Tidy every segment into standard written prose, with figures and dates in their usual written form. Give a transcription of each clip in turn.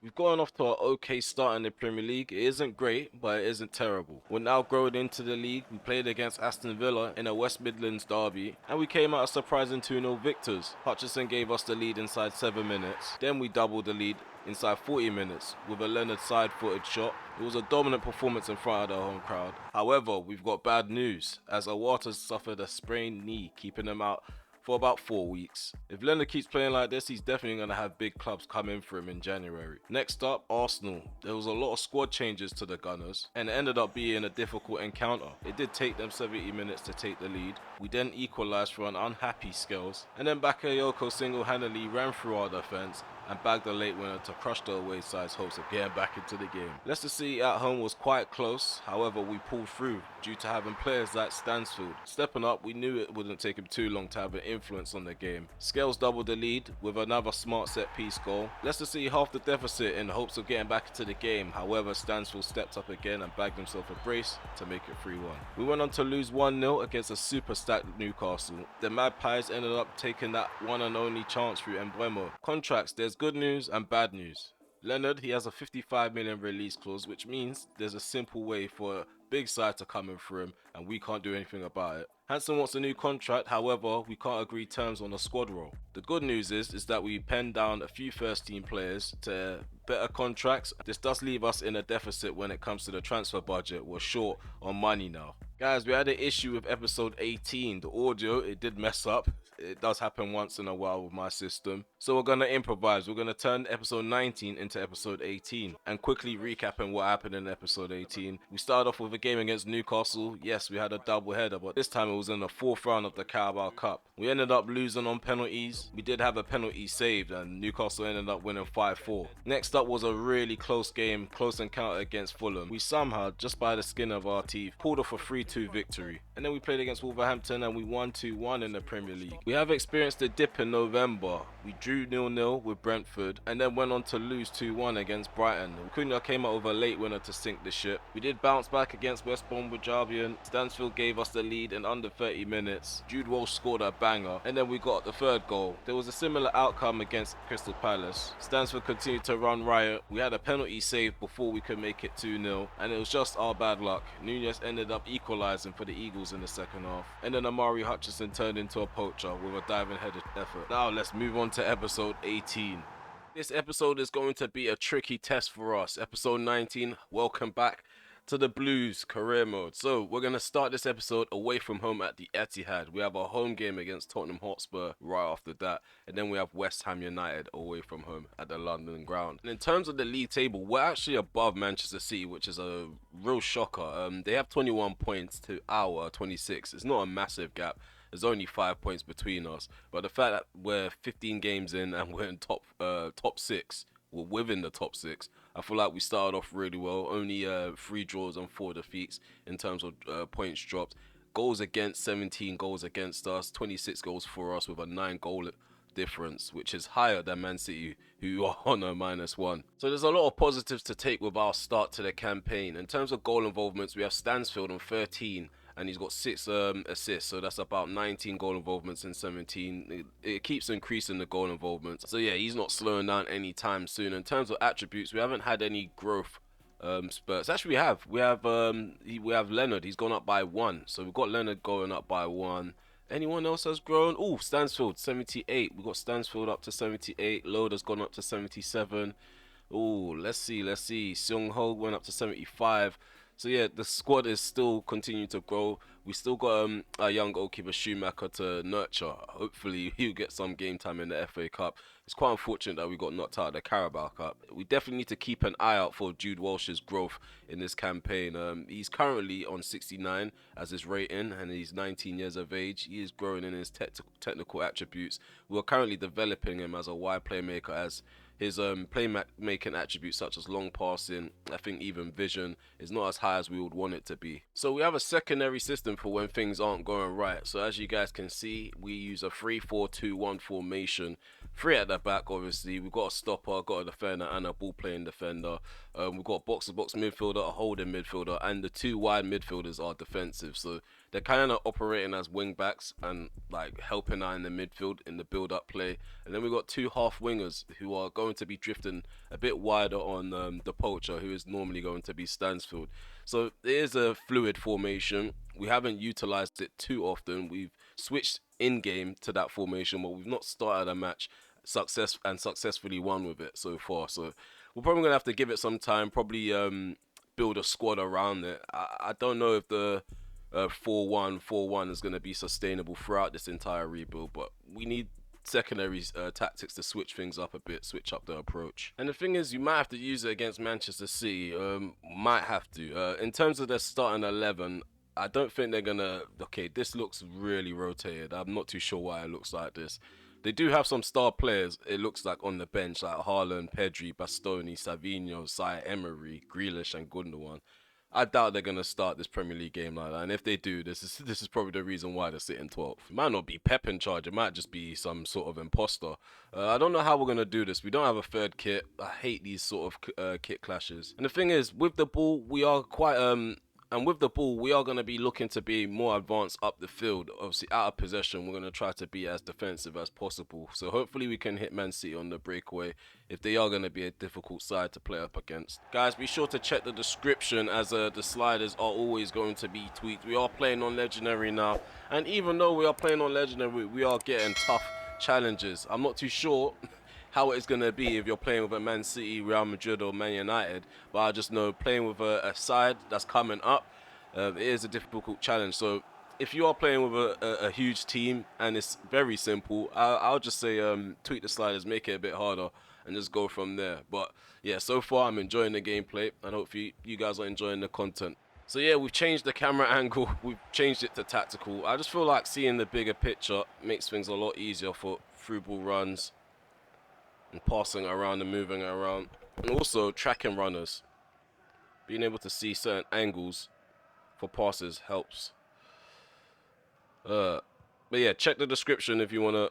We've gone off to an okay start in the Premier League. It isn't great, but it isn't terrible. We're now growing into the league. We played against Aston Villa in a West Midlands derby, and we came out a surprising 2-0 victors. Hutchinson gave us the lead inside 7 minutes. Then we doubled the lead inside 40 minutes with a Leonard side-footed shot. It was a dominant performance in front of the home crowd. However, we've got bad news, as Awata's suffered a sprained knee, keeping him out for about 4 weeks. If Leonard keeps playing like this, he's definitely going to have big clubs come in for him in January. Next up, Arsenal. There was a lot of squad changes to the Gunners, and it ended up being a difficult encounter. It did take them 70 minutes to take the lead. We then equalised for an unhappy Scales, and then Bakayoko single-handedly ran through our defence and bagged a late winner to crush the away side's hopes of getting back into the game. Leicester City at home was quite close, however we pulled through due to having players like Stansfield. Stepping up, we knew it wouldn't take him too long to have an influence on the game. Scales doubled the lead with another smart set piece goal. Leicester City halved the deficit in hopes of getting back into the game, however Stansfield stepped up again and bagged himself a brace to make it 3-1. We went on to lose 1-0 against a super stacked Newcastle. The Magpies ended up taking that one and only chance through Embuemo. Contracts, there's good news and bad news. Leonard, he has a 55 million release clause, which means there's a simple way for a big side to come in for him, and we can't do anything about it. Hansen wants a new contract, however, we can't agree terms on a squad role. The good news is that we penned down a few first team players to better contracts. This does leave us in a deficit when it comes to the transfer budget. We're short on money now. Guys, we had an issue with episode 18. The audio, it did mess up. It does happen once in a while with my system. So we're going to improvise. We're going to turn episode 19 into episode 18. And quickly recapping what happened in episode 18. We started off with a game against Newcastle. Yes, we had a double header, but this time it was in the fourth round of the Carabao Cup. We ended up losing on penalties. We did have a penalty saved and Newcastle ended up winning 5-4. Next up was a really close game, close encounter against Fulham. We somehow, just by the skin of our teeth, pulled off a 3-2 victory. And then we played against Wolverhampton and we won 2-1 in the Premier League. We have experienced a dip in November. We drew 0-0 with Brentford and then went on to lose 2-1 against Brighton. Cunha came out with a late winner to sink the ship. We did bounce back against West Bromwich Albion. Stansfield gave us the lead in under 30 minutes. Jude Walsh scored a banger and then we got the third goal. There was a similar outcome against Crystal Palace. Stansfield continued to run riot. We had a penalty saved before we could make it 2-0 and it was just our bad luck. Nunez ended up equalising for the Eagles in the second half and then Amari Hutchinson turned into a poacher with a diving headed effort. Now let's move on to episode 18. This episode is going to be a tricky test for us. Episode 19, welcome back to the Blues career mode. So we're going to start this episode away from home at the Etihad. We have a home game against Tottenham Hotspur right after that, and then we have West Ham United away from home at the London ground. And in terms of the league table, we're actually above Manchester City, which is a real shocker. They have 21 points to our 26. It's not a massive gap. There's only 5 points between us, but the fact that we're 15 games in and we're in top 6, we're within the top 6, I feel like we started off really well. Only 3 draws and 4 defeats in terms of points dropped. Goals against, 17 goals against us, 26 goals for us with a 9 goal difference, which is higher than Man City, who are on a -1. So there's a lot of positives to take with our start to the campaign. In terms of goal involvements, we have Stansfield on 13 and he's got 6 assists, so that's about 19 goal involvements in 17. It keeps increasing the goal involvements, so yeah, he's not slowing down anytime soon. In terms of attributes, we haven't had any growth spurts. Actually, we have Leonard. He's gone up by 1, so we've got Leonard going up by 1. Anyone else has grown? Oh, Stansfield 78. We've got Stansfield up to 78. Loader's gone up to 77. Oh, let's see. Seung Ho went up to 75. So yeah, the squad is still continuing to grow. We still got a young goalkeeper Schumacher to nurture. Hopefully he'll get some game time in the FA Cup. It's quite unfortunate that we got knocked out of the Carabao Cup. We definitely need to keep an eye out for Jude Walsh's growth in this campaign. He's currently on 69 as his rating and he's 19 years of age. He is growing in his technical attributes. We're currently developing him as a wide playmaker, as his playmaking attributes such as long passing, I think even vision, is not as high as we would want it to be. So we have a secondary system for when things aren't going right. So as you guys can see, we use a 3-4-2-1 formation. 3 at the back, obviously. We've got a stopper, got a defender and a ball playing defender. We've got a box-to-box midfielder, a holding midfielder, and the 2 wide midfielders are defensive. So they're kind of operating as wing backs and like helping out in the midfield in the build-up play. And then we've got 2 half wingers who are going going to be drifting a bit wider on the poacher, who is normally going to be Stansfield. So it is a fluid formation. We haven't utilized it too often. We've switched in-game to that formation, but we've not started a match successfully won with it so far. So we're probably gonna have to give it some time. Probably build a squad around it. I don't know if the 4-1 is going to be sustainable throughout this entire rebuild, but we need secondary tactics to switch things up a bit, switch up the approach. And the thing is, you might have to use it against Manchester City. Might have to. In terms of their starting 11, I don't think they're gonna. Okay, this looks really rotated. I'm not too sure why it looks like this. They do have some star players, it looks like, on the bench, like Haaland, Pedri, Bastoni, Savinho, Emery, Grealish, and Gundogan. I doubt they're gonna start this Premier League game like that, and if they do, this is probably the reason why they're sitting 12th. It might not be Pep in charge, it might just be some sort of imposter. I don't know how we're gonna do this. We don't have a third kit. I hate these sort of kit clashes. And the thing is, with the ball, we are quite and with the ball, we are going to be looking to be more advanced up the field. Obviously, out of possession, we're going to try to be as defensive as possible. So hopefully we can hit Man City on the breakaway if they are going to be a difficult side to play up against. Guys, be sure to check the description, as the sliders are always going to be tweaked. We are playing on Legendary now. And even though we are playing on Legendary, we are getting tough challenges. I'm not too sure how it's going to be if you're playing with a Man City, Real Madrid or Man United, but I just know playing with a side that's coming up, it is a difficult challenge. So if you are playing with a huge team and it's very simple, I'll just say tweak the sliders, make it a bit harder, and just go from there. But yeah, so far I'm enjoying the gameplay, and hopefully you guys are enjoying the content. So yeah, we've changed the camera angle, we've changed it to tactical. I just feel like seeing the bigger picture makes things a lot easier for through ball runs and passing around and moving around, and also tracking runners. Being able to see certain angles for passes helps. But yeah, check the description if you want to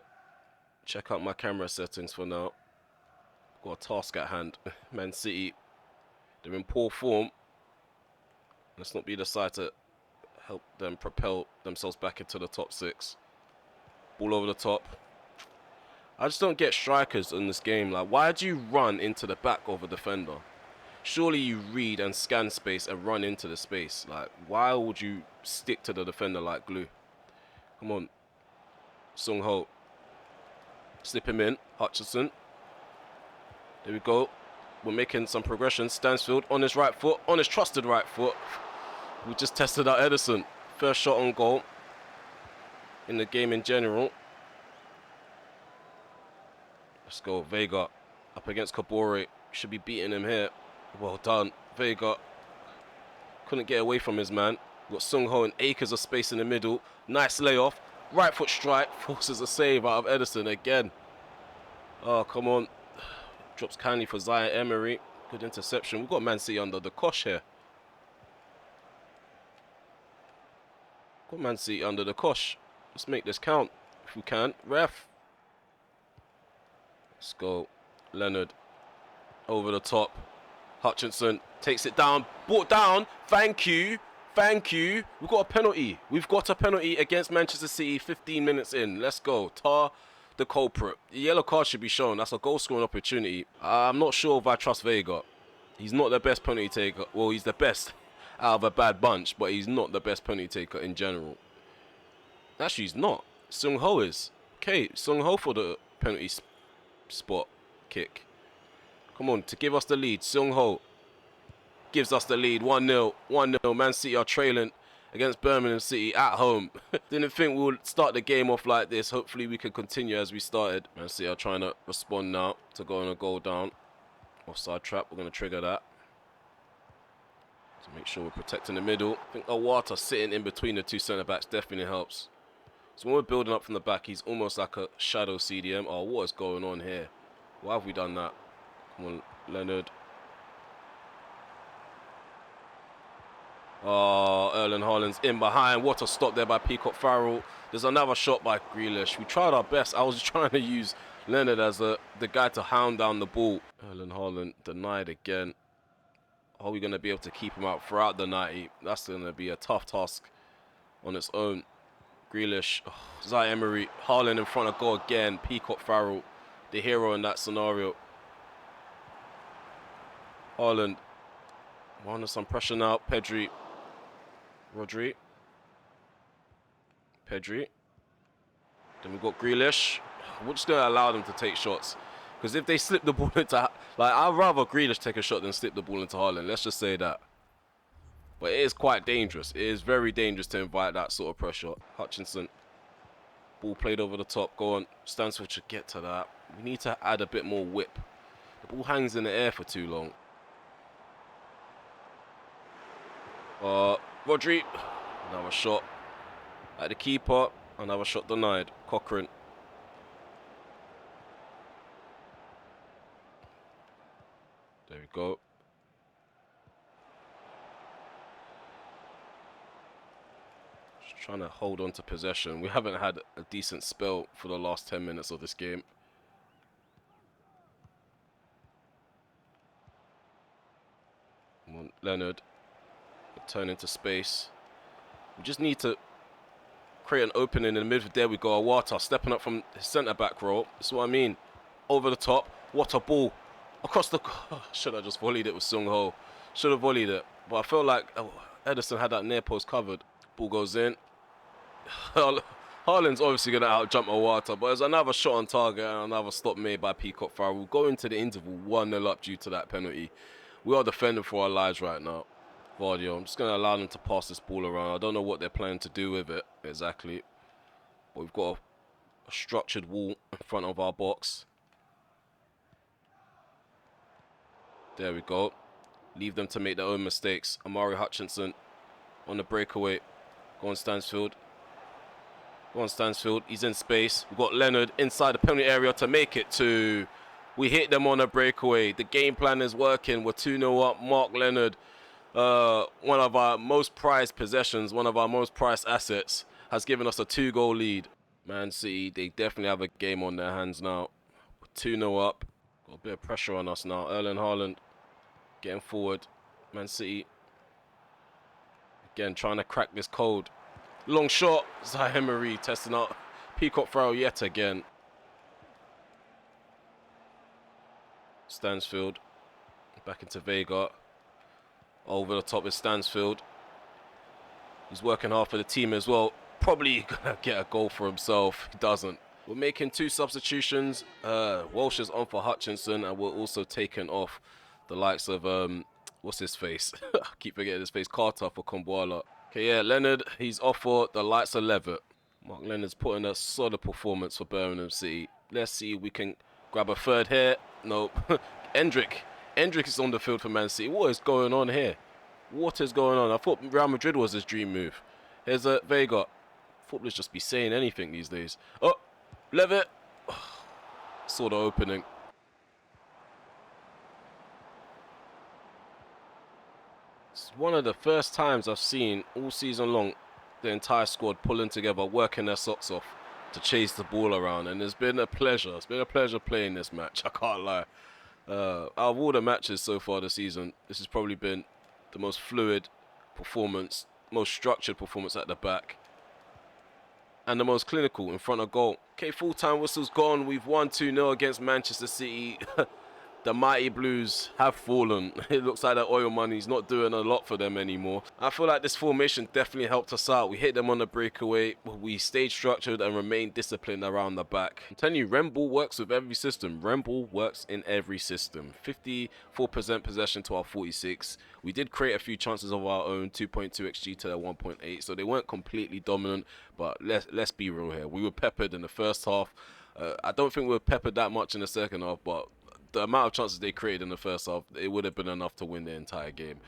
check out my camera settings for now. Got a task at hand. Man City, they're in poor form. Let's not be the side to help them propel themselves back into the top 6. Ball over the top. I just don't get strikers in this game. Like, why do you run into the back of a defender? Surely you read and scan space and run into the space. Like, why would you stick to the defender like glue? Come on. Sung Ho. Slip him in. Hutchinson. There we go. We're making some progression. Stansfield on his right foot. On his trusted right foot. We just tested out Edison. First shot on goal in the game in general. Let's go. Vega up against Kabore. Should be beating him here. Well done. Vega couldn't get away from his man. We've got Sung Ho and acres of space in the middle. Nice layoff. Right foot strike. Forces a save out of Edison again. Oh, come on. Drops kindly for Emery. Good interception. We've got Man City under the cosh here. Got Man City under the cosh. Let's make this count if we can. Ref. Let's go. Leonard. Over the top. Hutchinson takes it down. Brought down. Thank you. Thank you. We've got a penalty. We've got a penalty against Manchester City 15 minutes in. Let's go. Tar the culprit. The yellow card should be shown. That's a goal scoring opportunity. I'm not sure if I trust Vega. He's not the best penalty taker. Well, he's the best out of a bad bunch, but he's not the best penalty taker in general. Actually, he's not. Sung Ho is. Okay, Sung Ho for the penalty spot kick. Come on, to give us the lead. Sung Ho gives us the lead. 1-0. 1-0. Man City are trailing against Birmingham City at home. Didn't think we would start the game off like this. Hopefully we can continue as we started. Man City are trying to respond now to go on a goal down. Offside trap. We're going to trigger that. To make sure we're protecting the middle. I think Awata sitting in between the two centre-backs definitely helps. So when we're building up from the back, he's almost like a shadow CDM. Oh, what is going on here? Why have we done that? Come on, Leonard. Oh, Erling Haaland's in behind. What a stop there by Peacock Farrell. There's another shot by Grealish. We tried our best. I was trying to use Leonard as the guy to hound down the ball. Erling Haaland denied again. Are we going to be able to keep him out throughout the 90? That's going to be a tough task on its own. Grealish, Emery, Haaland in front of goal again. Peacock Farrell, the hero in that scenario. Haaland. We're under some pressure now. Pedri. Rodri. Pedri. Then we've got Grealish. We're just going to allow them to take shots. Because if they slip the ball into... Like, I'd rather Grealish take a shot than slip the ball into Haaland. Let's just say that. But it is quite dangerous. It is very dangerous to invite that sort of pressure. Hutchinson. Ball played over the top. Go on. Stansford should get to that. We need to add a bit more whip. The ball hangs in the air for too long. Rodri. Another shot. At the keeper. Another shot denied. Cochrane. There we go. Just trying to hold on to possession. We haven't had a decent spell for the last 10 minutes of this game. Leonard. Turn into space. We just need to create an opening in the midfield. There we go. Awata stepping up from his centre-back role. That's what I mean. Over the top. What a ball. Across the... Should have just volleyed it with Sung Ho. Should have volleyed it. But I felt like Ederson had that near post covered. Ball goes in. Haaland's obviously going to out-jump Awata. But there's another shot on target and another stop made by Peacock Farrell. We'll go into the interval 1-0 up due to that penalty. We are defending for our lives right now. Vardio. I'm just going to allow them to pass this ball around. I don't know what they're planning to do with it exactly. But we've got a structured wall in front of our box. There we go. Leave them to make their own mistakes. Amari Hutchinson on the breakaway. Go on Stansfield. Go on Stansfield. He's in space. We've got Leonard inside the penalty area to make it 2. We hit them on a breakaway. The game plan is working. We're 2-0 up. Mark Leonard, one of our most prized possessions, one of our most prized assets, has given us a 2-goal lead. Man City, they definitely have a game on their hands now. We're 2-0 up. Got a bit of pressure on us now. Erling Haaland getting forward. Man City, again, trying to crack this code. Long shot. Zaire testing out Peacock Farrell yet again. Stansfield. Back into Vega. Over the top is Stansfield. He's working hard for the team as well. Probably going to get a goal for himself. He doesn't. We're making 2 substitutions. Walsh is on for Hutchinson, and we're also taking off the likes of, what's his face? I keep forgetting his face. Carter for Kombuala. Okay, yeah, Leonard, he's off for the likes of Levitt. Mark Leonard's putting a solid performance for Birmingham City. Let's see if we can grab a third here. Nope. Endrick is on the field for Man City. What is going on here? What is going on? I thought Real Madrid was his dream move. Here's a Vega. Footballers just be saying anything these days. Oh, Levitt. Saw the opening. It's one of the first times I've seen all season long the entire squad pulling together, working their socks off to chase the ball around, and it's been a pleasure. It's been a pleasure playing this match. I can't lie. Out of all the matches so far this season, this has probably been the most fluid performance, most structured performance at the back, and the most clinical in front of goal. Okay, full-time whistle's gone. We've won 2-0 against Manchester City. The mighty Blues have fallen. It looks like the oil money's not doing a lot for them anymore. I feel like this formation definitely helped us out. We hit them on the breakaway. We stayed structured and remained disciplined around the back. I'm telling you, Remball works with every system. Remball works in every system. 54% possession to our 46. We did create a few chances of our own, 2.2 XG to their 1.8. So they weren't completely dominant, but let's be real here. We were peppered in the first half. I don't think we were peppered that much in the second half, but the amount of chances they created in the first half, it would have been enough to win the entire game.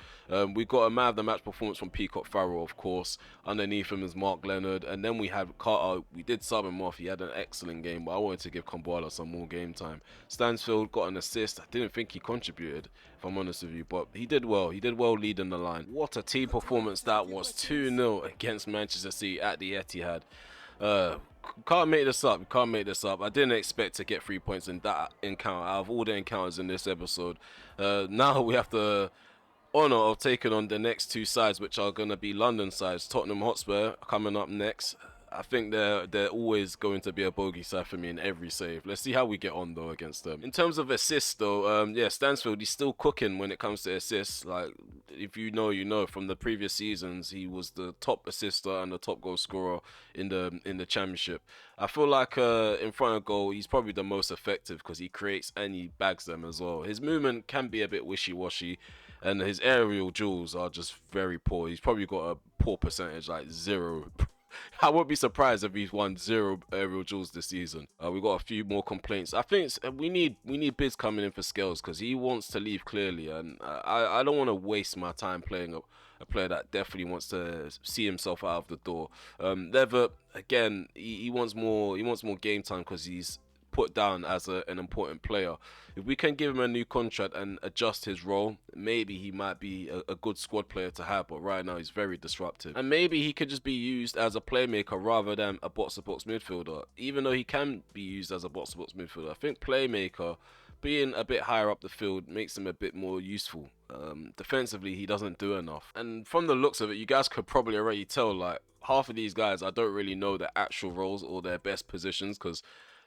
We got a man of the match performance from Peacock Farrell, of course. Underneath him is Mark Leonard. And then we had Carter. We did sub him off. He had an excellent game, but I wanted to give Kombuala some more game time. Stansfield got an assist. I didn't think he contributed, if I'm honest with you, but he did well. He did well leading the line. What a team performance that was. 2-0 against Manchester City at the Etihad. Can't make this up. Can't make this up. I didn't expect to get 3 points in that encounter. Out of all the encounters in this episode, now we have the honour of taking on the next 2 sides, which are going to be London sides. Tottenham Hotspur coming up next. I think they're always going to be a bogey side for me in every save. Let's see how we get on though against them. In terms of assists though, yeah, Stansfield, he's still cooking when it comes to assists. Like, if you know, you know, from the previous seasons, he was the top assister and the top goal scorer in the championship. I feel like in front of goal, he's probably the most effective because he creates and he bags them as well. His movement can be a bit wishy-washy, and his aerial duels are just very poor. He's probably got a poor percentage, like 0. I won't be surprised if he's won 0 aerial duels this season. We've got a few more complaints. I think we need bids coming in for Scales because he wants to leave clearly, and I don't want to waste my time playing a player that definitely wants to see himself out of the door. Lever, again, he wants more game time because he's put down as an important player. If we can give him a new contract and adjust his role, maybe he might be a good squad player to have, but right now he's very disruptive. And maybe he could just be used as a playmaker rather than a box-to-box midfielder. Even though he can be used as a box-to-box midfielder, I think playmaker, being a bit higher up the field, makes him a bit more useful. Defensively, he doesn't do enough. And from the looks of it, you guys could probably already tell, like, half of these guys, I don't really know their actual roles or their best positions, because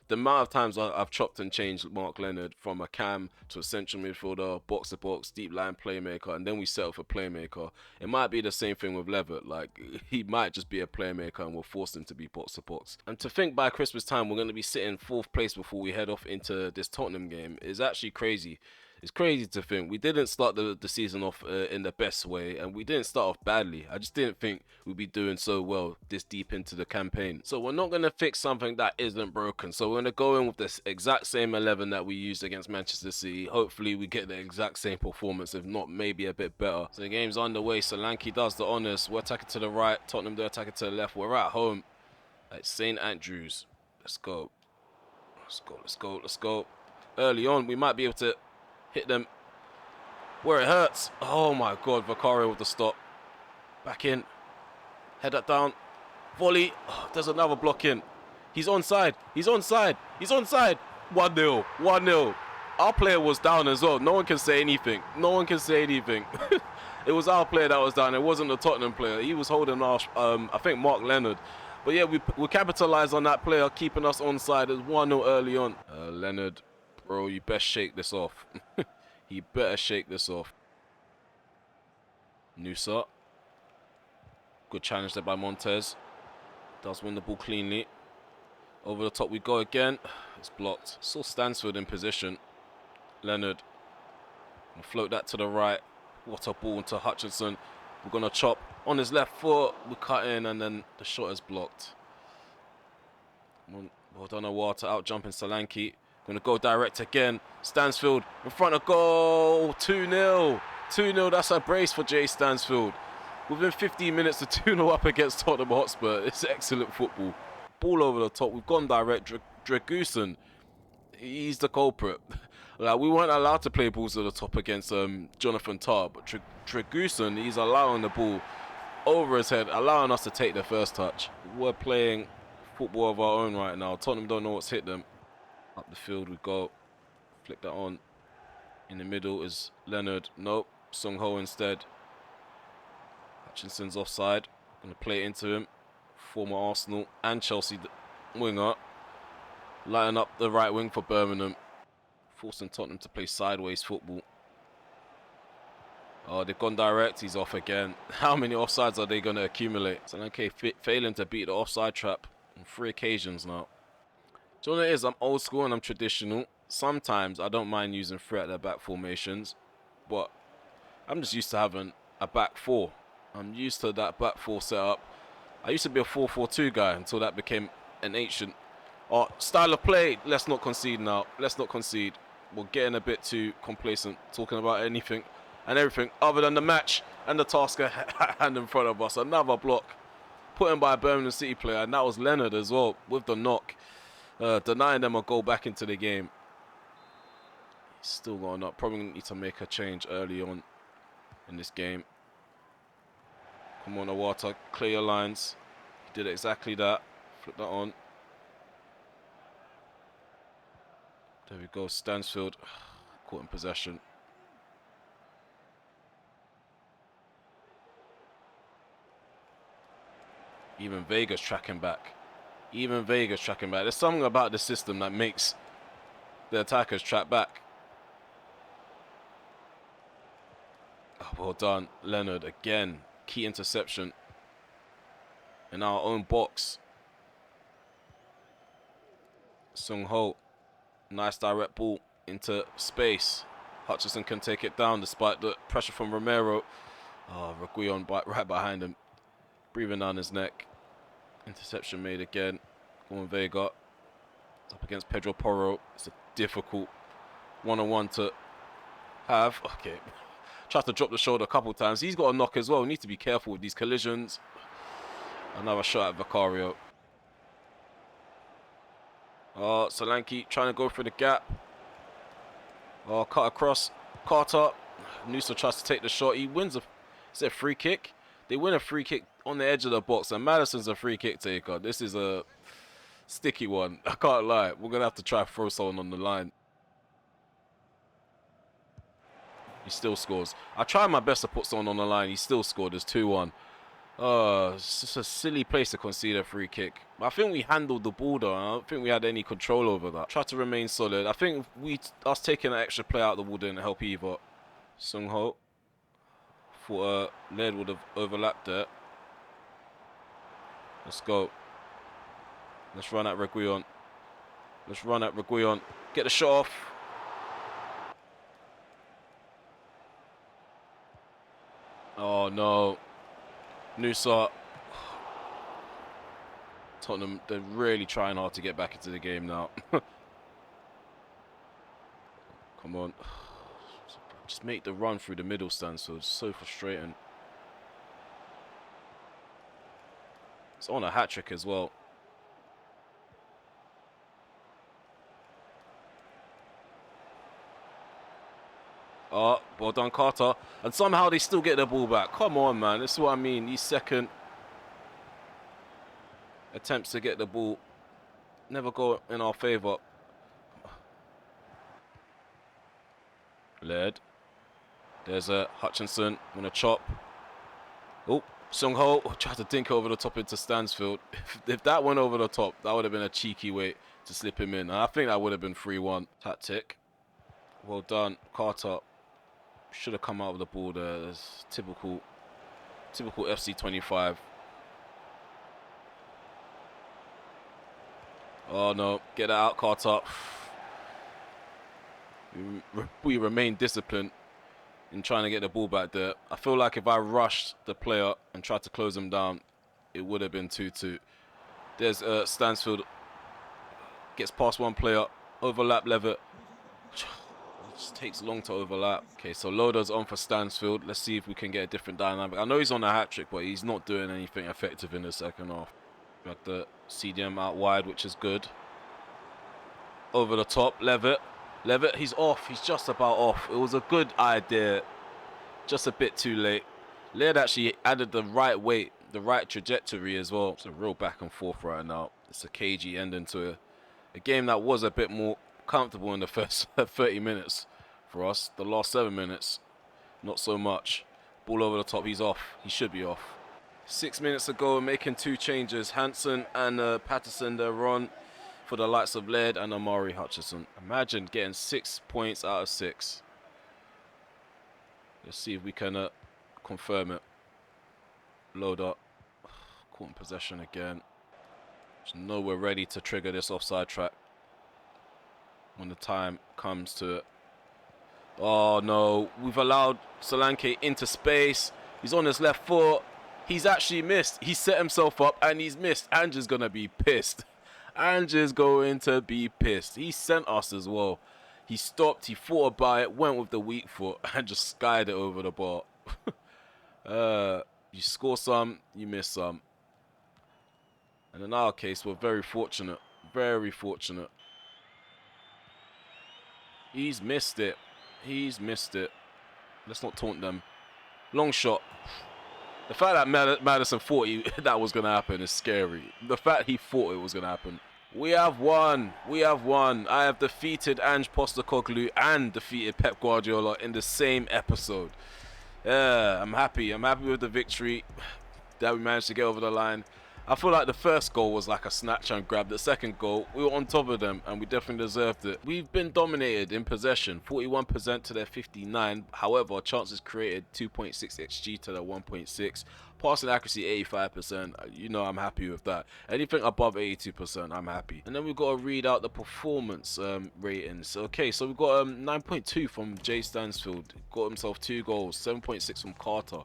the amount of times I've chopped and changed Mark Leonard from a cam to a central midfielder, box to box, deep line playmaker, and then we settle for playmaker. It might be the same thing with Levitt. Like, he might just be a playmaker and we'll force him to be box to box. And to think by Christmas time we're going to be sitting 4th place before we head off into this Tottenham game is actually crazy. It's crazy to think we didn't start the season off in the best way, and we didn't start off badly. I just didn't think we'd be doing so well this deep into the campaign. So we're not going to fix something that isn't broken. So we're going to go in with this exact same 11 that we used against Manchester City. Hopefully we get the exact same performance, if not maybe a bit better. So the game's underway. Solanke does the honours. We're attacking to the right. Tottenham, they're attacking to the left. We're at home at St Andrews. Let's go. Let's go, let's go, let's go. Early on, we might be able to hit them where it hurts. Oh my god, Vicario with the stop. Back in. Head that down. Volley. Oh, there's another block in. He's onside. He's onside. He's onside. 1-0. 1-0. Our player was down as well. No one can say anything. No one can say anything. It was our player that was down. It wasn't the Tottenham player. He was holding our, I think, Mark Leonard. But yeah, we capitalised on that player keeping us onside. It was 1-0 early on. Leonard. Bro, you best shake this off. He better shake this off. Nusa. Good challenge there by Montez. Does win the ball cleanly. Over the top we go again. It's blocked. Still Stansfield in position. Leonard. Gonna float that to the right. What a ball into Hutchinson. We're going to chop on his left foot. We cut in and then the shot is blocked. Well done, Awar to out jumping Solanke. Going to go direct again. Stansfield in front of goal. 2-0. 2-0. That's a brace for Jay Stansfield. Within 15 minutes, the 2-0 up against Tottenham Hotspur. It's excellent football. Ball over the top. We've gone direct. Dragusin, he's the culprit. Like, we weren't allowed to play balls over the top against Jonathan Tah, but Dragusin, he's allowing the ball over his head, allowing us to take the first touch. We're playing football of our own right now. Tottenham don't know what's hit them. Up the field we go. Flick that on. In the middle is Leonard. Nope. Sung Ho instead. Hutchinson's offside. Going to play it into him. Former Arsenal and Chelsea winger. Lighting up the right wing for Birmingham. Forcing Tottenham to play sideways football. Oh, they've gone direct. He's off again. How many offsides are they going to accumulate? Solanke failing to beat the offside trap on 3 occasions now. Do you know what it is? I'm old school and I'm traditional. Sometimes I don't mind using 3 at the back formations, but I'm just used to having a back 4. I'm used to that back 4 setup. I used to be a 4-4-2 guy until that became an ancient style of play. Let's not concede now. Let's not concede. We're getting a bit too complacent, talking about anything and everything other than the match and the task at hand in front of us. Another block put in by a Birmingham City player, and that was Leonard as well with the knock. Denying them a goal back into the game. He's still going up. Probably need to make a change early on in this game. Come on, Awata, clear your lines. He did exactly that. Flip that on. There we go, Stansfield. Caught in possession. Even Vega's tracking back. Even Vega's tracking back. There's something about the system that makes the attackers track back. Oh, well done, Leonard. Again, key interception in our own box. Sung Ho, nice direct ball into space. Hutchinson can take it down despite the pressure from Romero. Oh, Reguilon right behind him, breathing down his neck. Interception made again. Go on, Vega. It's up against Pedro Porro. It's a difficult one-on-one to have. Okay. Tries to drop the shoulder a couple times. He's got a knock as well. Need to be careful with these collisions. Another shot at Vicario. Oh, Solanke trying to go through the gap. Oh, cut across. Carter. Nusa tries to take the shot. He wins is it a free kick? They win a free kick on the edge of the box, and Madison's a free kick taker. This is a sticky one. I can't lie. We're going to have to try to throw someone on the line. He still scores. I tried my best to put someone on the line. He still scored. It's 2-1. It's just a silly place to concede a free kick. I think we handled the ball though. I don't think we had any control over that. Tried to remain solid. I think us taking an extra play out of the ball didn't help either. Sung Ho. Thought Laird would have overlapped there. Let's go. Let's run at Reguilon. Let's run at Reguilon. Get the shot off. Oh no. Nusa. Tottenham, they're really trying hard to get back into the game now. Come on. Just make the run through the middle stand, so it's so frustrating. It's on a hat-trick as well. Oh, well done, Carter. And somehow they still get the ball back. Come on, man. This is what I mean. These second attempts to get the ball never go in our favour. Led. There's a Hutchinson on a chop. Oh, Sung Ho tried to dink over the top into Stansfield. If that went over the top, that would have been a cheeky way to slip him in. And I think that would have been 3-1. Tactic. Well done, Carter. Should have come out with the ball there. It's typical FC25. Oh no, get that out, Carter. We remain disciplined in trying to get the ball back there. I feel like if I rushed the player and tried to close him down, it would have been 2-2. There's Stansfield. Gets past one player. Overlap Levitt. It just takes long to overlap. Okay, so Loda's on for Stansfield. Let's see if we can get a different dynamic. I know he's on a hat-trick, but he's not doing anything effective in the second half. Got the CDM out wide, which is good. Over the top, Levitt. Levitt, he's off. He's just about off. It was a good idea. Just a bit too late. Laird actually added the right weight, the right trajectory as well. It's a real back and forth right now. It's a cagey ending to a game that was a bit more comfortable in the first 30 minutes for us. The last 7 minutes, not so much. Ball over the top. He's off. He should be off. 6 minutes ago, making 2 changes. Hansen and Patterson, they're on for the likes of Laird and Amari Hutchinson. Imagine getting 6 points out of 6. Let's see if we can confirm it. Load up. Caught in possession again. Just know we're ready to trigger this offside track when the time comes to it. Oh no, we've allowed Solanke into space. He's on his left foot. He's actually missed. He set himself up and he's missed. Ange's gonna be pissed. Ange's going to be pissed. He sent us as well. He stopped, he thought about it, went with the weak foot and just skied it over the bar. You score some, you miss some. And in our case, we're very fortunate. Very fortunate. He's missed it. He's missed it. Let's not taunt them. Long shot. The fact that Madison thought that was going to happen is scary. The fact he thought it was going to happen. We have won. We have won. I have defeated Ange Postecoglou and defeated Pep Guardiola in the same episode. Yeah, I'm happy. I'm happy with the victory that we managed to get over the line. I feel like the first goal was like a snatch and grab. The second goal, we were on top of them and we definitely deserved it. We've been dominated in possession, 41% to their 59. However, chances created 2.6 xG to their 1.6. Passing accuracy 85%. You know I'm happy with that. Anything above 82%, I'm happy. And then we've got to read out the performance ratings. Okay, so we've got 9.2 from Jay Stansfield. Got himself 2 goals. 7.6 from Carter.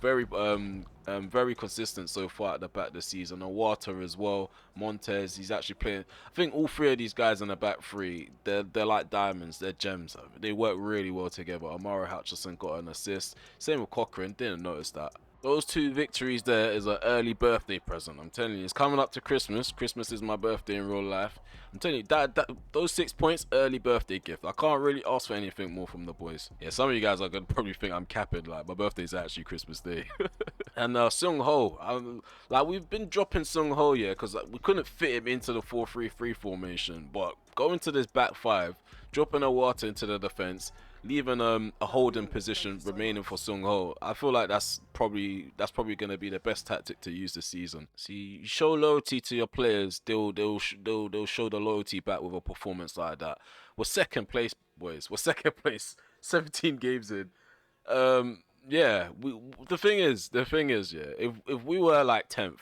Very consistent so far at the back this season. Awata as well. Montez, he's actually playing. I think all 3 of these guys in the back 3, they're like diamonds. They're gems. They work really well together. Amara Hutchison got an assist. Same with Cochrane. Didn't notice that. Those 2 victories there is an early birthday present. I'm telling you, it's coming up to Christmas. Christmas is my birthday in real life. I'm telling you, that those 6 points, early birthday gift. I can't really ask for anything more from the boys. Yeah, some of you guys are gonna probably think I'm capping. Like, my birthday's actually Christmas Day. And Sung Ho, like, we've been dropping Sung Ho, yeah, because we couldn't fit him into the 4-3-3 formation. But going to this back 5, dropping a water into the defense, leaving a holding position remaining for Sung Ho, I feel like that's probably going to be the best tactic to use this season. See, you show loyalty to your players, they'll show the loyalty back with a performance like that. We're second place, boys. We're second place, 17 games in. Yeah, the thing is, yeah, if we were like 10th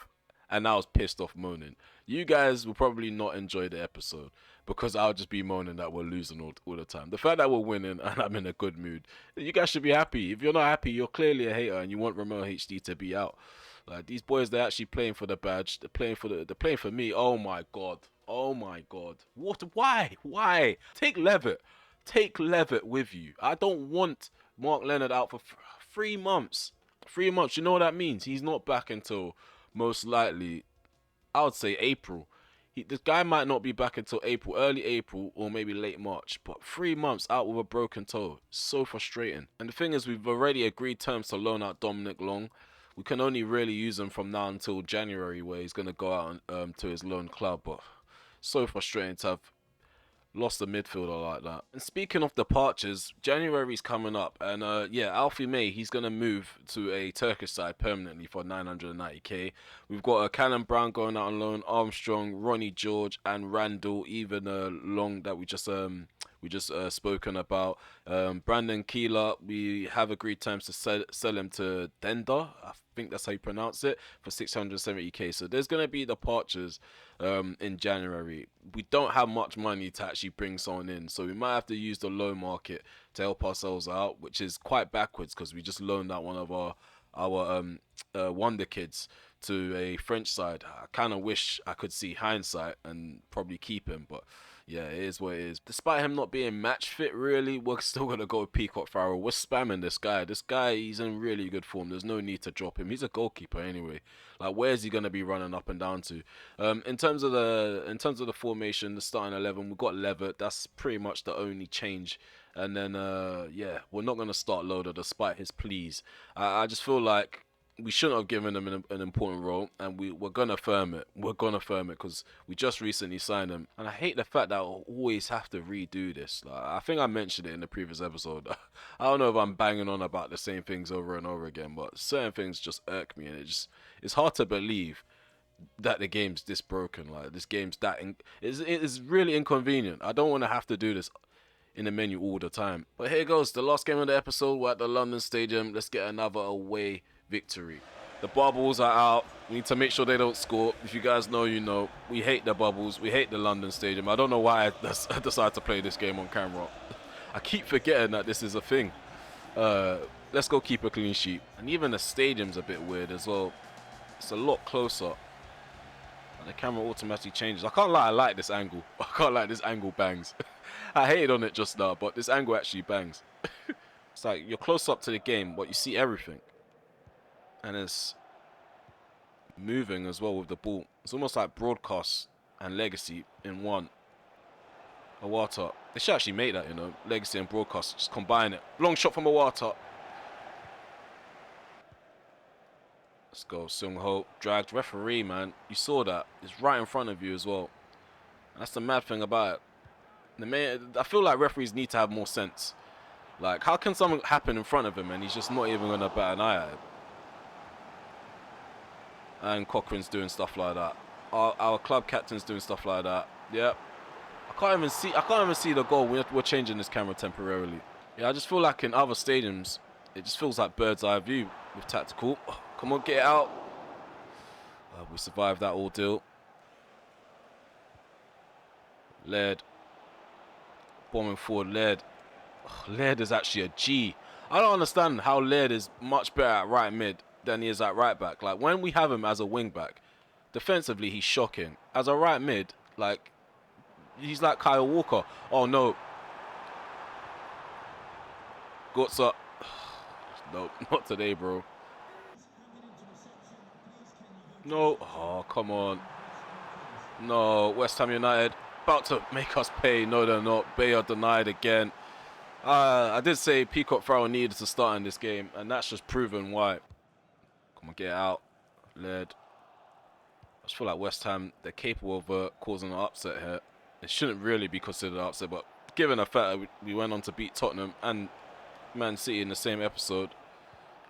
and I was pissed off moaning, you guys will probably not enjoy the episode because I'll just be moaning that we're losing all the time. The fact that we're winning and I'm in a good mood, you guys should be happy. If you're not happy, you're clearly a hater and you want Romeo HD to be out. Like, these boys, they're actually playing for the badge. They're playing for me. Oh my god. Oh my god. What? Why? Take Levitt with you. I don't want Mark Leonard out for 3 months. 3 months. You know what that means? He's not back until most likely, I would say, April. This guy might not be back until April, early April, or maybe late March. But 3 months out with a broken toe, so frustrating. And the thing is, we've already agreed terms to loan out Dominic Long. We can only really use him from now until January, where he's going to go out to his loan club. But so frustrating to have lost a midfielder like that. And speaking of departures, January's coming up, and yeah, Alfie May, he's gonna move to a Turkish side permanently for 990k. We've got Callum Brown going out on loan, Armstrong, Ronnie George, and Randall, even Long that we just spoken about. Brandon Keeler, we have agreed terms to sell him to Dender. I think that's how you pronounce it, for 670k. So there's gonna be departures in January. We don't have much money to actually bring someone in, so we might have to use the loan market to help ourselves out, which is quite backwards because we just loaned out one of our wonder kids to a French side. I kind of wish I could see hindsight and probably keep him, but yeah, it is what it is. Despite him not being match fit, really, we're still going to go with Peacock Farrell. We're spamming this guy. This guy, he's in really good form. There's no need to drop him. He's a goalkeeper anyway. Like, where's he going to be running up and down to? In terms of the formation, the starting 11, we've got Levitt. That's pretty much the only change. And then, yeah, we're not going to start Loader despite his pleas. I just feel like we shouldn't have given him an important role, and we're gonna firm it. We're gonna firm it because we just recently signed him, and I hate the fact that I always have to redo this. Like, I think I mentioned it in the previous episode. I don't know if I'm banging on about the same things over and over again, but certain things just irk me, and it's hard to believe that the game's this broken. Like, this game's it's really inconvenient. I don't want to have to do this in the menu all the time. But here goes the last game of the episode. We're at the London Stadium. Let's get another away victory. The bubbles are out. We need to make sure they don't score. If you guys know, you know. We hate the bubbles. We hate the London Stadium. I don't know why I decided to play this game on camera. I keep forgetting that this is a thing. Let's go keep a clean sheet. And even the stadium's a bit weird as well. It's a lot closer. And the camera automatically changes. I can't lie, I like this angle. I can't lie, this angle bangs. I hated on it just now, but this angle actually bangs. It's like you're close up to the game, but you see everything. And it's moving as well with the ball. It's almost like broadcast and legacy in one. Awata. They should actually make that, you know. Legacy and broadcast. Just combine it. Long shot from Awata. Let's go. Sung Ho. Dragged. Referee, man. You saw that. It's right in front of you as well. And that's the mad thing about it. I feel like referees need to have more sense. Like, how can something happen in front of him and he's just not even going to bat an eye at it? And Cochrane's doing stuff like that. Our club captain's doing stuff like that. Yep. I can't even see the goal. We're changing this camera temporarily. Yeah, I just feel like in other stadiums, it just feels like bird's eye view with tactical. Oh, come on, get it out. We survived that ordeal. Laird. Bombing forward, Laird. Oh, Laird is actually a G. I don't understand how Laird is much better at right mid than he is at right back. Like, when we have him as a wing back, defensively, he's shocking. As a right mid, like, he's like Kyle Walker. Oh, no. Gotsa. Nope, not today, bro. No. Oh, come on. No, West Ham United about to make us pay. No, they're not. Bayer denied again. I did say Peacock Farrell needed to start in this game, and that's just proven why. Come on, get it out. Led. I just feel like West Ham, they're capable of causing an upset here. It shouldn't really be considered an upset, but given the fact that we went on to beat Tottenham and Man City in the same episode,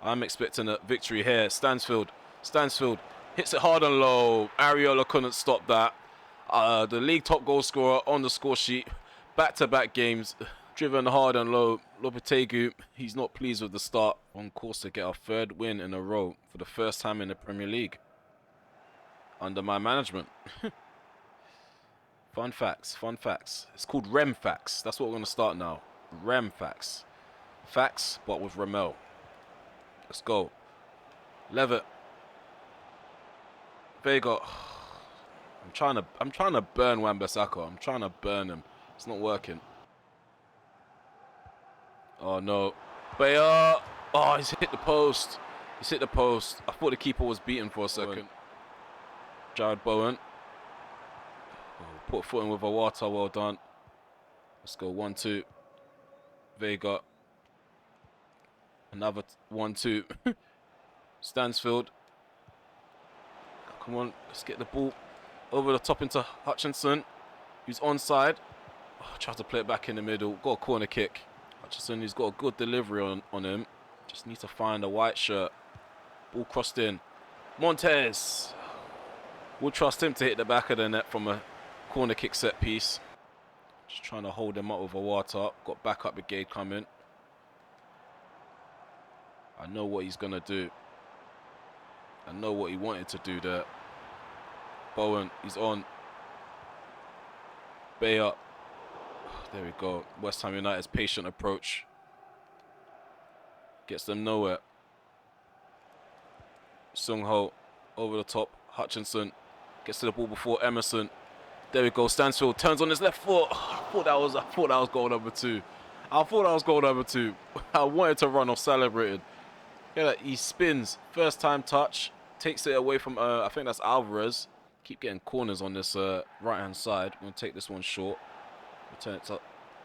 I'm expecting a victory here. Stansfield hits it hard and low. Areola couldn't stop that. The league top goal scorer on the score sheet. Back-to-back games. Driven hard and low. Lopetegui, he's not pleased with the start. On course to get our third win in a row for the first time in the Premier League. Under my management. Fun facts, fun facts. It's called Rem facts. That's what we're going to start now. Rem facts. Facts, but with Ramel. Let's go. Levitt. Vega. I'm trying to burn Wan-Bissaka. I'm trying to burn him. It's not working. Oh no. Bayer. Oh, he's hit the post. He's hit the post. I thought the keeper was beaten for a second. Jared Bowen. Oh, put a foot in with Awata. Well done. Let's go 1-2. Vega. Another 1-2. Stansfield. Come on, let's get the ball over the top into Hutchinson, who's onside. Oh, try to play it back in the middle. Got a corner kick. Hutchinson, who's got a good delivery on him. Just needs to find a white shirt. Ball crossed in. Montez. We'll trust him to hit the back of the net from a corner kick set piece. Just trying to hold him up with a water. Got backup brigade coming. I know what he's going to do. I know what he wanted to do there. Bowen, he's on. Bayer. There we go. West Ham United's patient approach. Gets them nowhere. Sung Ho over the top. Hutchinson gets to the ball before Emerson. There we go. Stansfield turns on his left foot. I thought that was goal number two. I wanted to run off celebrated. Yeah, he spins. First time touch. Takes it away from, I think that's Alvarez. Keep getting corners on this right-hand side. We're going to take this one short. Return it to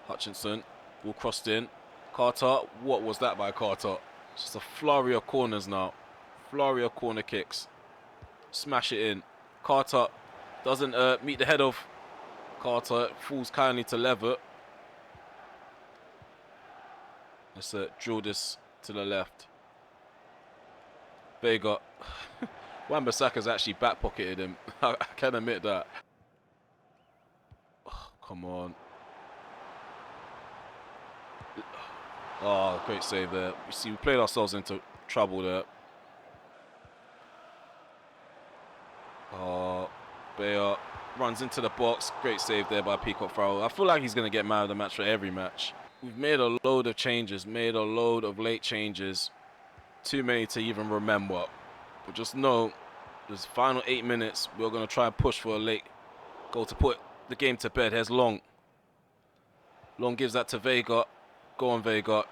Hutchinson. Ball crossed in. Carter. What was that by Carter? It's just a flurry of corners now. Flurry of corner kicks. Smash it in. Carter doesn't meet the head of Carter. Falls kindly to Levitt. Let's drill this to the left. Vega. Wan-Bissaka's actually back-pocketed him. I can admit that. Oh, come on. Oh, great save there. You see, we played ourselves into trouble there. Oh, Bayer runs into the box. Great save there by Peacock Farrell. I feel like he's going to get man of the match for every match. We've made a load of changes, made a load of late changes. Too many to even remember. But just know, this final 8 minutes, we're going to try and push for a late goal to put the game to bed. Here's Long. Long gives that to Vega. Go on, Vega.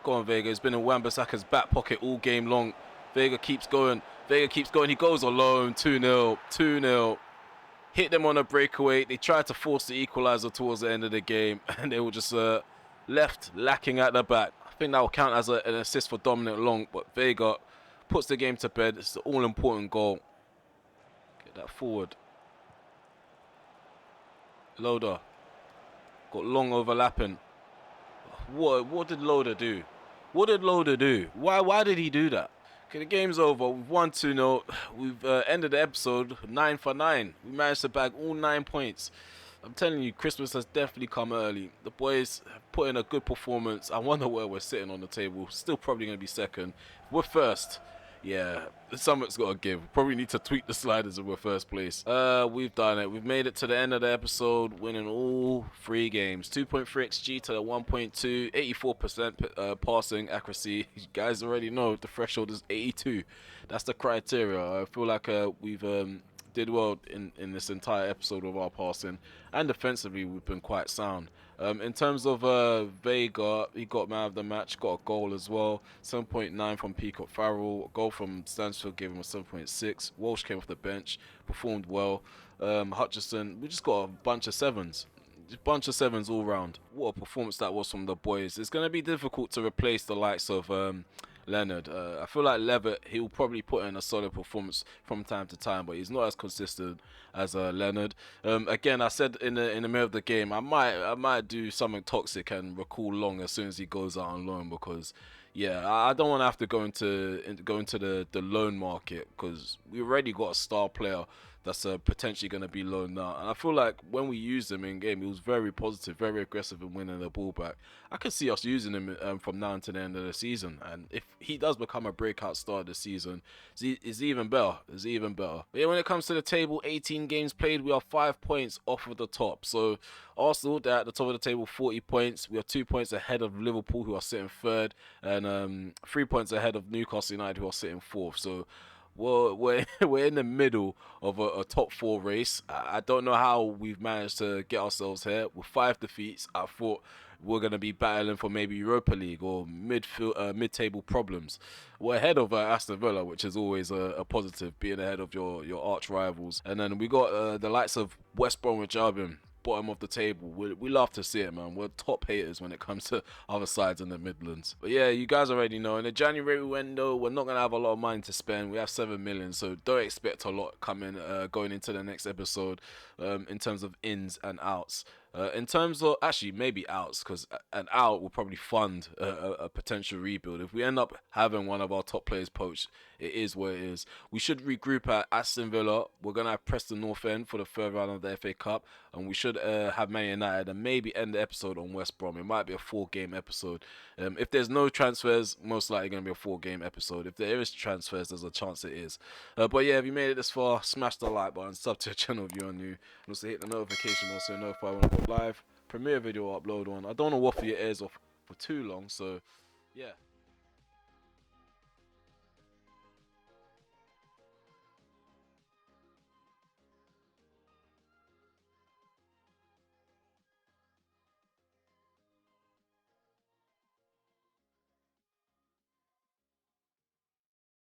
Go on, Vega. He's been in Wan-Bissaka's back pocket all game long. Vega keeps going. Vega keeps going. He goes alone. 2-0. 2-0. Hit them on a breakaway. They tried to force the equalizer towards the end of the game. And they were just left lacking at the back. I think that will count as an assist for Dominic Long. But Vega puts the game to bed. It's the all-important goal. Get that forward. Loader. Got Long overlapping. What did Loader do? What did Loader do? Why did he do that? Okay, the game's over. We've won 2-0. We've ended the episode 9 for 9. We managed to bag all 9 points. I'm telling you, Christmas has definitely come early. The boys have put in a good performance. I wonder where we're sitting on the table. Still probably going to be second. We're first. Yeah, something's got to give. Probably need to tweak the sliders if we're first place. We've done it. We've made it to the end of the episode, winning all 3 games. 2.3 XG to the 1.2, 84% passing accuracy. You guys already know the threshold is 82. That's the criteria. I feel like we've did well in this entire episode of our passing, and defensively we've been quite sound. In terms of Vega, he got man of the match, got a goal as well. 7.9 from Peacock Farrell, a goal from Stansfield gave him a 7.6. Walsh came off the bench, performed well. Hutchison, we just got a bunch of sevens. Bunch of sevens all round. What a performance that was from the boys. It's going to be difficult to replace the likes of Leonard. I feel like Levitt, he'll probably put in a solid performance from time to time, but he's not as consistent as Leonard. Again, I said in the middle of the game, I might do something toxic and recall Long as soon as he goes out on loan, because yeah, I don't want to have to go into the loan market, because we already got a star player that's potentially going to be loaned out. And I feel like when we used him in game, he was very positive, very aggressive in winning the ball back. I could see us using him from now to the end of the season. And if he does become a breakout star this season, it's even better. It's even better. But yeah, when it comes to the table, 18 games played, we are 5 points off of the top. So Arsenal, they're at the top of the table, 40 points. We are 2 points ahead of Liverpool, who are sitting third, and 3 points ahead of Newcastle United, who are sitting fourth. So we're in the middle of a top 4 race. I don't know how we've managed to get ourselves here. With 5 defeats, I thought we're going to be battling for maybe Europa League or mid-table problems. We're ahead of Aston Villa, which is always a positive, being ahead of your arch rivals. And then we got the likes of West Bromwich Albion, bottom of the table. We love to see it, man. We're top haters when it comes to other sides in the Midlands. But yeah, you guys already know. In the January window, we're not going to have a lot of money to spend. We have 7 million, so don't expect a lot coming going into the next episode in terms of ins and outs. In terms of, actually, maybe outs, because an out will probably fund a potential rebuild. If we end up having one of our top players poached, it is what it is. We should regroup at Aston Villa. We're going to have Preston North End for the third round of the FA Cup, and we should have Man United and maybe end the episode on West Brom. It might be a 4-game episode. If there's no transfers, most likely going to be a 4-game episode. If there is transfers, there's a chance it is. But yeah, if you made it this far, smash the like button, sub to the channel if you're new, and also hit the notification bell so you know if I want to go live, premiere video, upload one. I don't want to waffle your ears off for too long, so yeah.